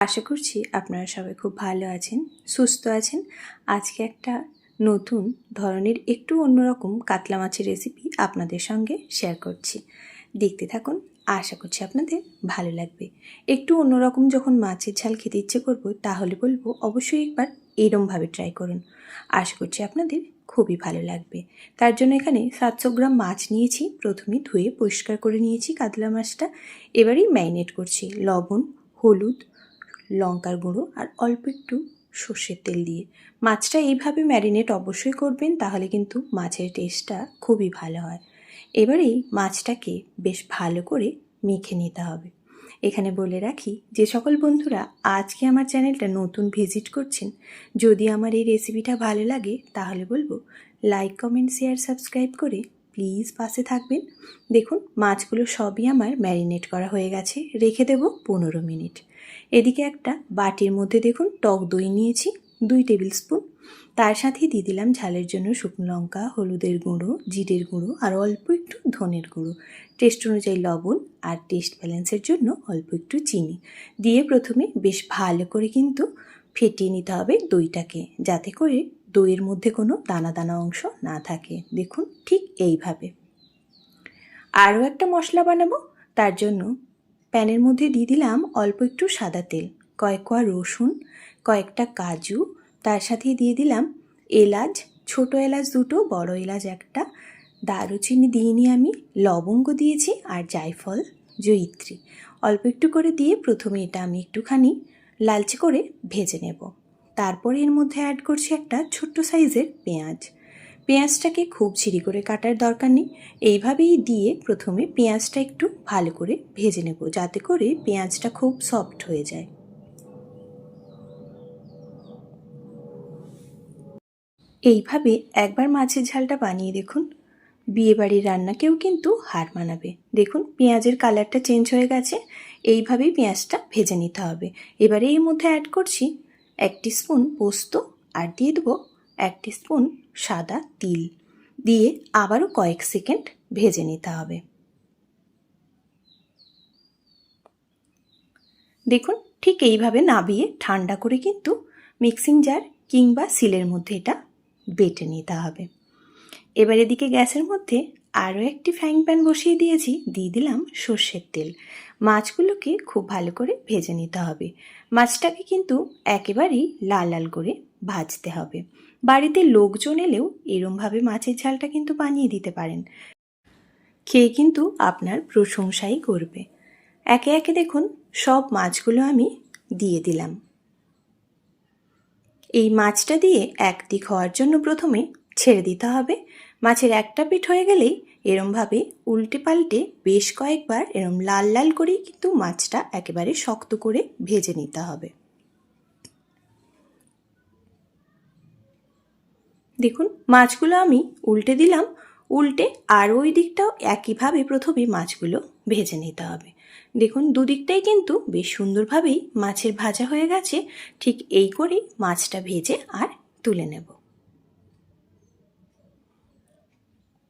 আশা করছি আপনারা সবাই খুব ভালো আছেন, সুস্থ আছেন। আজকে একটা নতুন ধরনের একটু অন্যরকম কাতলা মাছের রেসিপি আপনাদের সঙ্গে শেয়ার করছি। দেখতে থাকুন, আশা করছি আপনাদের ভালো লাগবে। একটু অন্যরকম যখন মাছের ঝাল খেতে ইচ্ছে করব, তাহলে বলবো অবশ্যই একবার এরমভাবে ট্রাই করুন। আশা করছি আপনাদের খুবই ভালো লাগবে। তার জন্য এখানে 700 গ্রাম মাছ নিয়েছি। প্রথমে ধুয়ে পরিষ্কার করে নিয়েছি কাতলা মাছটা। এবারেই ম্যারিনেট করছি লবণ, হলুদ, লঙ্কার গুঁড়ো আর অল্প একটু সর্ষের তেল দিয়ে। মাছটা এইভাবে ম্যারিনেট অবশ্যই করবেন, তাহলে কিন্তু মাছের টেস্টটা খুবই ভালো হয়। এবারেই মাছটাকে বেশ ভালো করে মেখে নিতে হবে। এখানে বলে রাখি, যে সকল বন্ধুরা আজকে আমার চ্যানেলটা নতুন ভিজিট করছেন, যদি আমার এই রেসিপিটা ভালো লাগে তাহলে বলবো লাইক, কমেন্ট, শেয়ার, সাবস্ক্রাইব করে প্লিজ পাশে থাকবেন। দেখুন, মাছগুলো সবই আমার ম্যারিনেট করা হয়ে গেছে, রেখে দেব 15 মিনিট। এদিকে একটা বাটির মধ্যে দেখুন টক দই নিয়েছি 2 টেবিল স্পুন। তার সাথে দিয়ে দিলাম ঝালের জন্য শুকনো লঙ্কা, হলুদের গুঁড়ো, জিরের গুঁড়ো আর অল্প একটু ধনের গুঁড়ো, টেস্ট অনুযায়ী লবণ আর টেস্ট ব্যালেন্সের জন্য অল্প একটু চিনি দিয়ে প্রথমে বেশ ভালো করে কিন্তু ফেটিয়ে নিতে হবে দইটাকে, যাতে করে দইয়ের মধ্যে কোনো দানা দানা অংশ না থাকে। দেখুন, ঠিক এইভাবে। আরও একটা মশলা বানাবো, তার জন্য প্যানের মধ্যে দিয়ে দিলাম অল্প একটু সাদা তেল, কয়েক কোয়া রসুন, কয়েকটা কাজু, তার সাথে দিয়ে দিলাম এলাচ, ছোটো এলাচ 2টো, বড় এলাচ 1টা, দারুচিনি দিয়ে নিয়ে আমি লবঙ্গ দিয়েছি আর জায়ফল, জয়িত্রী অল্প একটু করে দিয়ে প্রথমে এটা আমি একটুখানি লালচে করে ভেজে নেব। তারপরে এর মধ্যে অ্যাড করছি একটা ছোট্ট সাইজের পেঁয়াজ। পেঁয়াজটাকে খুব ছিরি করে কাটার দরকার নেই, এইভাবেই দিয়ে প্রথমে পেঁয়াজটা একটু ভালো করে ভেজে নেব, যাতে করে পেঁয়াজটা খুব সফট হয়ে যায়। এইভাবে একবার মাছের ঝালটা বানিয়ে দেখুন, বিয়েবাড়ির রান্নাকেও কিন্তু হার মানাবে। দেখুন, পেঁয়াজের কালারটা চেঞ্জ হয়ে গেছে, এইভাবেই পেঁয়াজটা ভেজে নিতে হবে। এবারে এর মধ্যে অ্যাড করছি 1 টিস্পুন পোস্ত আর দিয়ে দেবো 1 টিস্পুন সাদা তিল, দিয়ে আবারও কয়েক সেকেন্ড ভেজে নিতে হবে। দেখুন, ঠিক এইভাবে নাবিয়ে ঠান্ডা করে কিন্তু মিক্সিং জার কিংবা সিলের মধ্যে এটা বেটে নিতে হবে। এবার এদিকে গ্যাসের মধ্যে আরও একটি ফ্রাইং প্যান বসিয়ে দিয়েছি, দিয়ে দিলাম সর্ষের তেল। মাছগুলোকে খুব ভালো করে ভেজে নিতে হবে। মাছটাকে কিন্তু একেবারেই লাল লাল করে ভাজতে হবে। বাড়িতে লোকজন এলেও এরমভাবে মাছের ঝালটা কিন্তু বানিয়ে দিতে পারেন, খেয়ে কিন্তু আপনার প্রশংসাই করবে। একে একে দেখুন সব মাছগুলো আমি দিয়ে দিলাম। এই মাছটা দিয়ে এক দিক হওয়ার জন্য প্রথমে ছেড়ে দিতে হবে। মাছের একটা পিঠ হয়ে গেলেই এরমভাবে উল্টে পাল্টে বেশ কয়েকবার এরম লাল লাল করেই কিন্তু মাছটা একেবারে শক্ত করে ভেজে নিতে হবে। দেখুন, মাছগুলো আমি উল্টে দিলাম, উল্টে আর ওই দিকটাও একইভাবে প্রথমে মাছগুলো ভেজে নিতে হবে। দেখুন, দুদিকটাই কিন্তু বেশ সুন্দরভাবেই মাছের ভাজা হয়ে গেছে। ঠিক এই করেই মাছটা ভেজে আর তুলে নেব।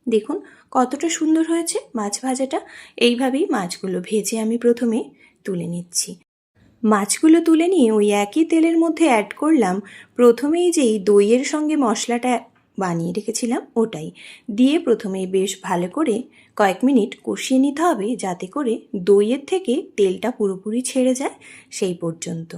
দেখুন কতটা সুন্দর হয়েছে মাছ ভাজাটা। এইভাবেই মাছগুলো ভেজে আমি প্রথমে তুলে নিচ্ছি। মাছগুলো তুলে নিয়ে ওই একই তেলের মধ্যে অ্যাড করলাম প্রথমেই যেই দইয়ের সঙ্গে মশলাটা বানিয়ে রেখেছিলাম, ওটাই দিয়ে প্রথমেই বেশ ভালো করে কয়েক মিনিট কষিয়ে নিতে হবে, যাতে করে দইয়ের থেকে তেলটা পুরোপুরি ছেড়ে যায় সেই পর্যন্ত,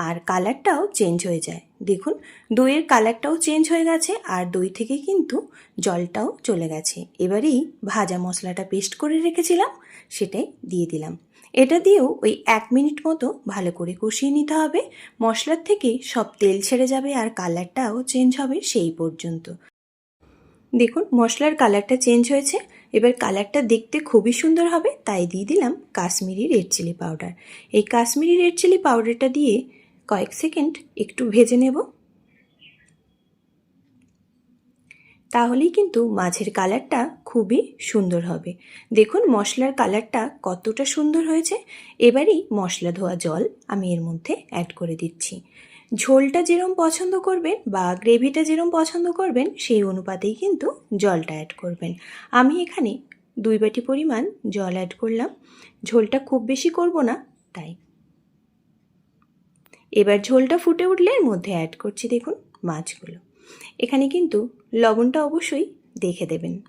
আর কালারটাও চেঞ্জ হয়ে যায়। দেখুন, দইয়ের কালারটাও চেঞ্জ হয়ে গেছে আর দই থেকে কিন্তু জলটাও চলে গেছে। এবারেই ভাজা মশলাটা পেস্ট করে রেখেছিলাম সেটাই দিয়ে দিলাম। এটা দিয়েও ওই 1 মিনিট মতো ভালো করে কষিয়ে নিতে হবে। মশলার থেকে সব তেল ছেড়ে যাবে আর কালারটাও চেঞ্জ হবে সেই পর্যন্ত। দেখুন, মশলার কালারটা চেঞ্জ হয়েছে। এবার কালারটা দেখতে খুবই সুন্দর হবে, তাই দিয়ে দিলাম কাশ্মীরি রেড চিলি পাউডার। এই কাশ্মীরি রেড চিলি পাউডারটা দিয়ে কয়েক সেকেন্ড একটু ভেজে নেব, তাহলেই কিন্তু মাছের কালারটা খুবই সুন্দর হবে। দেখুন মশলার কালারটা কতটা সুন্দর হয়েছে। এবারই মশলা ধোয়া জল আমি এর মধ্যে অ্যাড করে দিচ্ছি। ঝোলটা যেরকম পছন্দ করবেন বা গ্রেভিটা যেরকম পছন্দ করবেন সেই অনুপাতেই কিন্তু জলটা অ্যাড করবেন। আমি এখানে 2 বাটি পরিমাণ জল অ্যাড করলাম। ঝোলটা খুব বেশি করব না, তাই এবার ঝোলটা ফুটে উঠলে এর মধ্যে অ্যাড করছি দেখুন মাছগুলো। এখানে কিন্তু লবণটা অবশ্যই দেখে দেবেন।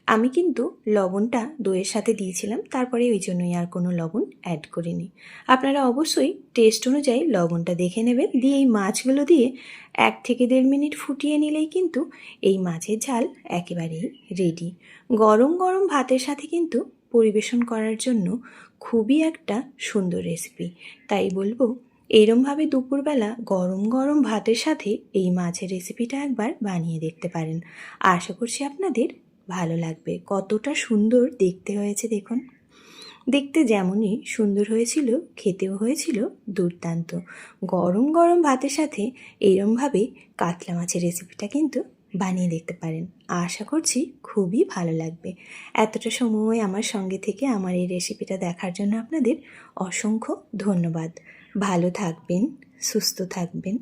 আমি কিন্তু লবণটা দইয়ের সাথে দিয়েছিলাম, তারপরে ওই জন্যই আর কোনো লবণ অ্যাড করিনি। আপনারা অবশ্যই টেস্ট অনুযায়ী লবণটা দেখে নেবেন। দিয়ে এই মাছগুলো দিয়ে 1 থেকে 1.5 মিনিট ফুটিয়ে নিলেই কিন্তু এই মাছের ঝাল একেবারেই রেডি। গরম গরম ভাতের সাথে কিন্তু পরিবেশন করার জন্য খুবই একটা সুন্দর রেসিপি। তাই বলবো এইরমভাবে দুপুরবেলা গরম গরম ভাতের সাথে এই মাছের রেসিপিটা একবার বানিয়ে দেখতে পারেন। আশা করছি আপনাদের ভালো লাগবে। কতটা সুন্দর দেখতে হয়েছে দেখুন। দেখতে যেমনই সুন্দর হয়েছিল, খেতেও হয়েছিল দুর্দান্ত। গরম গরম ভাতের সাথে এইরমভাবে কাতলা মাছের রেসিপিটা কিন্তু বানিয়ে দেখতে পারেন। আশা করছি খুবই ভালো লাগবে। এতটা সময় আমার সঙ্গে থেকে আমার এই রেসিপিটা দেখার জন্য আপনাদের অসংখ্য ধন্যবাদ। ভালো থাকবেন, সুস্থ থাকবেন।